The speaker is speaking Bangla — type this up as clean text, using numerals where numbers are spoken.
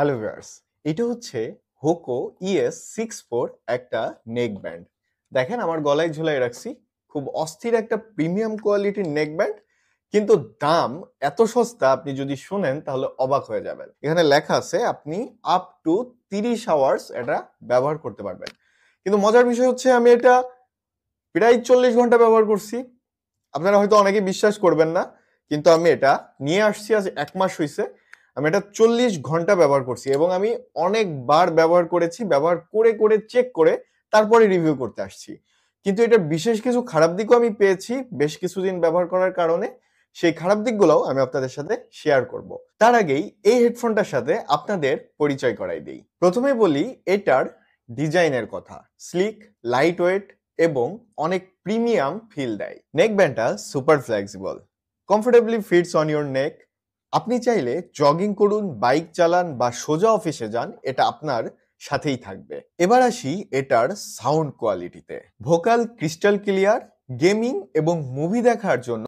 হ্যালো ভিউয়ার্স, এটা হচ্ছে হোকো ES64 একটা নেক ব্যান্ড। দেখেন আমার গলায় ঝুলাই রাখছি। খুব অস্থির একটা প্রিমিয়াম কোয়ালিটির নেক ব্যান্ড, কিন্তু দাম এত সস্তা আপনি যদি শুনেন তাহলে অবাক হয়ে যাবেন। এখানে লেখা আছে আপনি আপ টু 30 আওয়ার্স এটা ব্যবহার করতে পারবেন। কিন্তু মজার বিষয় হচ্ছে আমি এটা প্রায় 40 ঘন্টা ব্যবহার করছি। আপনারা হয়তো অনেকে বিশ্বাস করবেন না, কিন্তু আমি এটা নিয়ে আসছি আজ 1 মাস হয়েছে। আমি এটা 40 ঘন্টা ব্যবহার করছি এবং আমি অনেকবার ব্যবহার করেছি, ব্যবহার করে করে চেক করে তারপরে রিভিউ করতে আসছি। কিন্তু এটার বিশেষ কিছু খারাপ দিকও আমি পেয়েছি বেশ কিছুদিন ব্যবহার করার কারণে। সেই খারাপ দিকগুলোও আমি আপনাদের সাথে শেয়ার করব। তার আগেই এই হেডফোনটার সাথে আপনাদের পরিচয় করাই দিই। প্রথমে বলি এটার ডিজাইনের কথা। স্লিক, লাইট ওয়েট এবং অনেক প্রিমিয়াম ফিল দেয়। নেক ব্যান্ডটা super flexible, comfortably fits on your neck. আপনি চাইলে জগিং করুন, বাইক চালান বা সোজা অফিসে যান, এটা আপনার সাথেই থাকবে। এবার আসি এটার সাউন্ড কোয়ালিটিতে। ভোকাল ক্রিস্টাল ক্লিয়ার, গেমিং এবং মুভি দেখার জন্য